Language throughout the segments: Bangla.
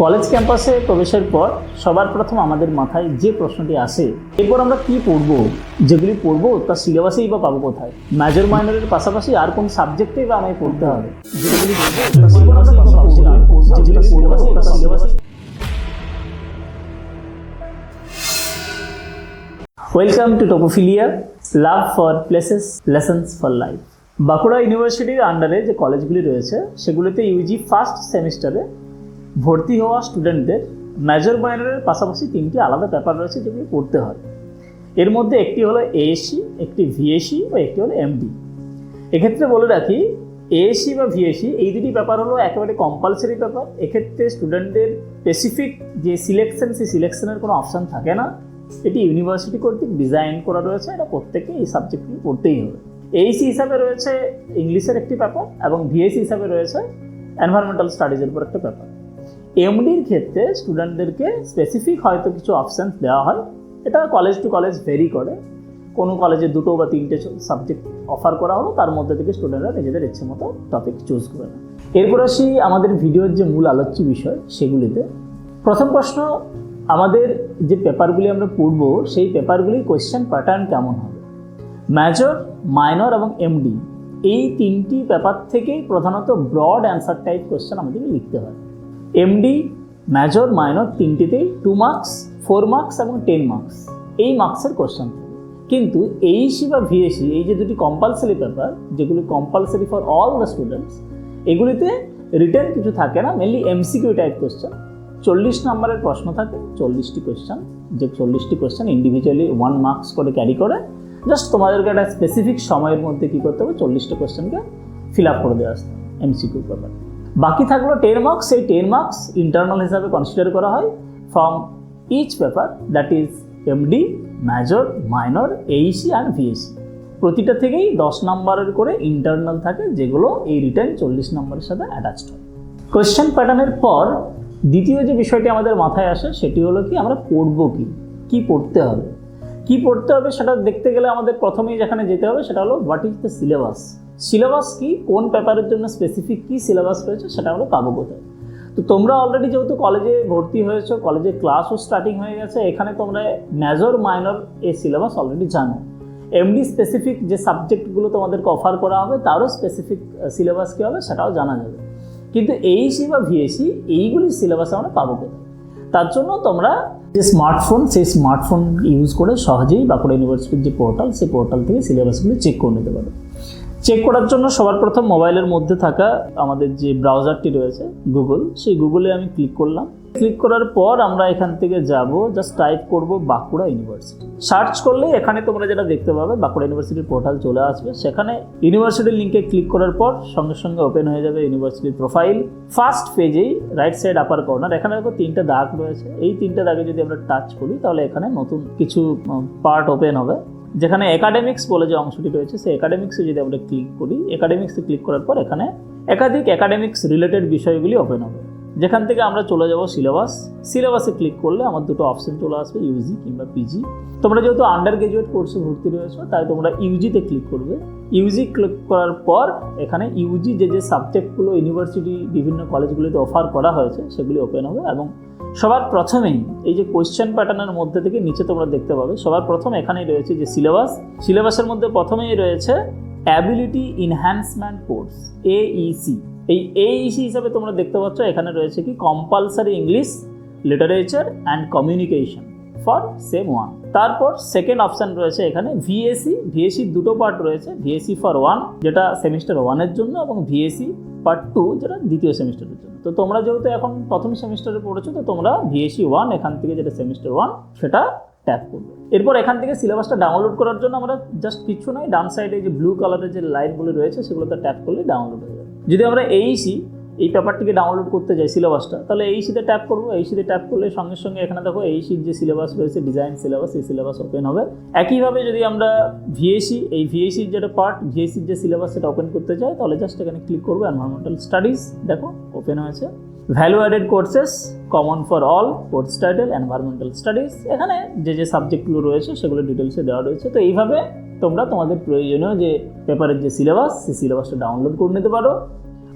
কলেজ ক্যাম্পাসে প্রবেশের পর সবার প্রথম আমাদের মাথায় যে প্রশ্নটি আসে, এরপর আমরা কি পড়ব, যেগুলি পড়বো তার সিলেবাসেই বা পাবো কোথায়, মেজর মাইনরের পাশাপাশি আর কোন সাবজেক্টেই বা আমায় পড়তে হবে, যেগুলি welcome to topophilia, love for places, lessons for life. Bankura ইউনিভার্সিটির আন্ডারে যে কলেজগুলি রয়েছে সেগুলিতে ইউজি ফার্স্ট সেমিস্টারে ভর্তি হওয়া স্টুডেন্টদের মেজর মাইনরের পাশাপাশি তিনটি আলাদা পেপার রয়েছে যেগুলি পড়তে হয়। এর মধ্যে একটি হলো এএসসি, একটি ভিএসসি ও একটি হলো এমডি। এক্ষেত্রে বলে রাখি, এএসসি বা ভিএসসি এই দুটি পেপার হলো একেবারে কম্পালসারি পেপার। এক্ষেত্রে স্টুডেন্টদের স্পেসিফিক যে সিলেকশন, সেই সিলেকশনের কোনো অপশান থাকে না। এটি ইউনিভার্সিটি কর্তৃক ডিজাইন করা রয়েছে, এটা প্রত্যেকে এই সাবজেক্টগুলি পড়তেই হবে। এইসি হিসাবে রয়েছে ইংলিশের একটি পেপার এবং ভিএসসি হিসাবে রয়েছে এনভায়রনমেন্টাল স্টাডিজের উপর একটা পেপার। এমডির ক্ষেত্রে স্টুডেন্টদেরকে স্পেসিফিক হয়তো কিছু অপশান দেওয়া হয়, এটা কলেজ টু কলেজ ভেরি করে। কোনো কলেজে দুটো বা তিনটে সাবজেক্ট অফার করা হলো, তার মধ্যে থেকে স্টুডেন্টরা নিজেদের ইচ্ছে মতো টপিক চুজ করে নেয়। এরপর আসি আমাদের ভিডিওর যে মূল আলোচ্য বিষয় সেগুলিতে। প্রথম প্রশ্ন, আমাদের যে পেপারগুলি আমরা পড়ব সেই পেপারগুলির কোয়েশ্চেন প্যাটার্ন কেমন হবে। মেজর, মাইনর এবং এমডি এই তিনটি পেপার থেকেই প্রধানত ব্রড অ্যান্সার টাইপ কোয়েশ্চেন আমাদেরকে লিখতে হয়। এমডি, মেজর, মাইনর তিনটিতেই 2 মার্কস, 4 মার্কস এবং 10 মার্কস এই মার্কসের কোয়েশ্চেন থাকে। কিন্তু এইসি বা ভিএসসি এই যে দুটি কম্পালসারি পেপার, যেগুলি compulsory for all the students, এগুলিতে রিটেন কিছু থাকে না, মেনলি এমসিকিউ টাইপ কোয়েশ্চেন। 40 নম্বরের প্রশ্ন থাকে, 40টি কোয়েশ্চেন, যে 40টি কোয়েশ্চেন ইন্ডিভিজুয়ালি 1 মার্কস করে ক্যারি করে। জাস্ট তোমাদেরকে একটা স্পেসিফিক সময়ের মধ্যে কী করতে হবে, 40টা কোয়েশ্চেনকে ফিল আপ করে দিয়ে আসতে এমসিকিউ পেপার। বাকি থাকলো 10 মার্কস। সেই 10 মার্কস ইন্টারনাল হিসাবে কনসিডার করা হয় from each paper, that is MD, major, minor, AEC and VSC. প্রতিটা থেকেই 10 নম্বরের করে ইন্টারনাল থাকে, যেগুলো এই রিটেন 40 নম্বরের সাথে অ্যাটাচড হয়। কোয়েশ্চেন প্যাটার্নের পর দ্বিতীয় যে বিষয়টি আমাদের মাথায় আসে সেটি হলো কি, আমরা পড়বো কি পড়তে হবে। কি পড়তে হবে সেটা দেখতে গেলে আমাদের প্রথমেই যেখানে যেতে হবে সেটা হলো what is the syllabus. Syllabus কি, কোন পেপারের জন্য স্পেসিফিক কি সিলেবাস রয়েছে সেটা আমরা পাবো কোথায়। তো তোমরা অলরেডি যেহেতু কলেজে ভর্তি হয়েছো, কলেজে ক্লাসও স্টার্টিং হয়ে গেছে, এখানে তোমরা মেজর, মাইনর এই সিলেবাস অলরেডি জানো। এমডি স্পেসিফিক যে সাবজেক্টগুলো তোমাদেরকে অফার করা হবে তারও স্পেসিফিক সিলেবাস কী হবে সেটাও জানা যাবে। কিন্তু এইসি বা ভিএসসি এইগুলির সিলেবাস আমরা পাবো কোথায়। তার জন্য তোমরা যে স্মার্টফোন, সেই স্মার্টফোন ইউজ করে সহজেই বাঁকুড়া ইউনিভার্সিটির যে পোর্টাল, সেই পোর্টাল থেকে সিলেবাসগুলি চেক করে নিতে পারো। চেক করার জন্য সবার প্রথম মোবাইলের মধ্যে থাকা আমাদের যে ব্রাউজারটি রয়েছে গুগল, সেই গুগলে আমি ক্লিক করলাম। ক্লিক করার পর আমরা এখান থেকে যাব, জাস্ট টাইপ করব বাঁকুড়া ইউনিভার্সিটি। সার্চ করলে এখানে তোমরা যেটা দেখতে পাবে, বাঁকুড়া ইউনিভার্সিটির পোর্টাল চলে আসবে। সেখানে ইউনিভার্সিটির লিঙ্কে ক্লিক করার পর সঙ্গে সঙ্গে ওপেন হয়ে যাবে ইউনিভার্সিটির প্রোফাইল। ফার্স্ট পেজেই রাইট সাইড আপার কর্নার এখানে দেখো 3টে দাগ রয়েছে। এই 3টে দাগে যদি আমরা টাচ করি তাহলে এখানে নতুন কিছু পার্ট ওপেন হবে, যেখানে একাডেমিক্স বলে যে অংশটি রয়েছে সেই একাডেমিক্সে যদি আমরা ক্লিক করি, একাডেমিক্সে ক্লিক করার পর এখানে একাধিক একাডেমিক্স রিলেটেড বিষয়গুলি ওপেন হবে, যেখান থেকে আমরা চলে যাব সিলেবাস। সিলেবাসে ক্লিক করলে আমার দুটো অপশন চলে আসবে, ইউজি কিংবা পিজি। তোমরা যেহেতু আন্ডার গ্রাজুয়েট কোর্সে ভর্তি রয়েছে তাই তোমরা ইউজিতে ক্লিক করবে। ইউজি ক্লিক করার পর এখানে ইউজি যে সাবজেক্টগুলো ইউনিভার্সিটি বিভিন্ন কলেজগুলিতে অফার করা হয়েছে সেগুলি ওপেন হবে। এবং সবার প্রথমেই এই যে কোয়েশ্চেন প্যাটার্নের মধ্যে থেকে নিচে তোমরা দেখতে পাবে, সবার প্রথম এখানেই রয়েছে যে সিলেবাস। সিলেবাসের মধ্যে প্রথমেই রয়েছে অ্যাবিলিটি এনহ্যান্সমেন্ট কোর্স, এইইসি। এই এইইসি হিসাবে তোমরা দেখতে পাচ্ছ এখানে রয়েছে কি, compulsory English literature and communication for same 1। তারপর সেকেন্ড অপশান রয়েছে এখানে ভিএসসি। ভিএসসির দুটো পার্ট রয়েছে, ভিএসসি ফর 1 যেটা সেমিস্টার 1-এর জন্য, এবং ভিএসসি পার্ট 2 যেটা দ্বিতীয় সেমিস্টারের জন্য। তো তোমরা যেহেতু এখন প্রথম সেমিস্টারে পড়েছো, তো তোমরা ভিএসসি 1 এখান থেকে যেটা সেমিস্টার 1 সেটা ট্যাপ করবে। এরপর এখান থেকে সিলেবাসটা ডাউনলোড করার জন্য আমরা জাস্ট কিছু নয়, ডান সাইডে যে ব্লু কালারের যে লাইনগুলো রয়েছে সেগুলোতে ট্যাপ করলে ডাউনলোড হয়ে যাবে। যদি আমরা এইসি এই পেপারটিকে ডাউনলোড করতে যাই সিলেবাসটা, তাহলে এইসিতে ট্যাপ করবো। এইসিতে ট্যাপ করলে সঙ্গে সঙ্গে এখানে দেখো এইসির যে সিলেবাস রয়েছে, ডিজাইন সিলেবাস, এই সিলেবাস ওপেন হবে। একইভাবে যদি আমরা ভিএসসি, এই ভিএসির যেটা পার্ট, ভিএসির যে সিলেবাস সেটা ওপেন করতে চাই, তাহলে জাস্ট এখানে ক্লিক করবো, এনভায়রনমেন্টাল স্টাডিজ, দেখো ওপেন হয়েছে। Value added courses, common for all, course title, environmental studies, এখানে যে সাবজেক্টগুলো রয়েছে সেগুলো ডিটেলসে দেওয়া রয়েছে। তো এইভাবে তোমরা তোমাদের প্রয়োজনীয় যে পেপারের যে সিলেবাস, সেই সিলেবাসটা ডাউনলোড করে নিতে পারো।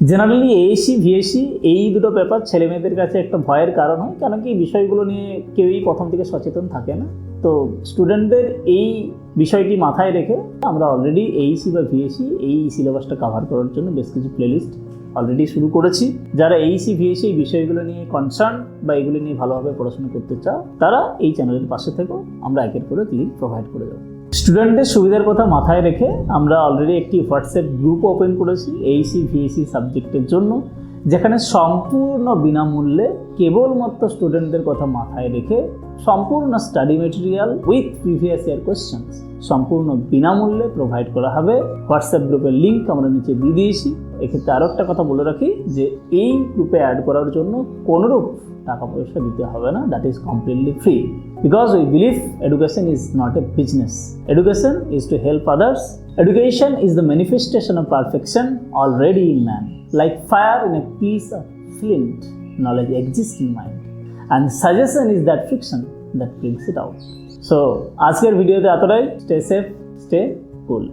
জেনারেলি এএসসি ভিএসসি এই দুটো পেপার ছেলে মেয়েদের কাছে একটা ভয়ের কারণ হয়, কেন কি এই বিষয়গুলো নিয়ে কেউই প্রথম থেকে সচেতন থাকে না। তো স্টুডেন্টদের এই বিষয়টি মাথায় রেখে আমরা অলরেডি এইসি বা ভিএসসি এই সিলেবাসটা কভার করার জন্য বেশ কিছু প্লেলিস্ট অলরেডি শুরু করেছি। যারা এইসি ভিএসসি এই বিষয়গুলো নিয়ে কনসার্ন বা এগুলো নিয়ে ভালোভাবে পড়াশোনা করতে চাও তারা এই চ্যানেলের পাশে থেকেও আমরা একের পর এক লিঙ্ক প্রোভাইড করে দেবো। স্টুডেন্টদের সুবিধার কথা মাথায় রেখে আমরা অলরেডি একটি হোয়াটসঅ্যাপ গ্রুপ ওপেন করেছি এইসি ভিএসসি সাবজেক্টের জন্য, যেখানে সম্পূর্ণ বিনামূল্যে কেবলমাত্র স্টুডেন্টদের কথা মাথায় রেখে সম্পূর্ণ study material with previous year questions সম্পূর্ণ বিনামূল্যে প্রোভাইড করা হবে। হোয়াটসঅ্যাপ গ্রুপের লিঙ্ক আমরা নিচে দিয়ে দিয়েছি। এক্ষেত্রে আরও একটা কথা বলে রাখি যে এই গ্রুপে অ্যাড করার জন্য কোনোরূপ টাকা পয়সা দিতে হবে না, that is completely free, because we believe education is not a business, education is to help others, education is the manifestation of perfection already in man, like fire in a piece of Flint, knowledge exists in mind and suggestion is that friction that brings it out. So আজকের ভিডিওতে এতটাই। স্টে সেফ, স্টে কুল।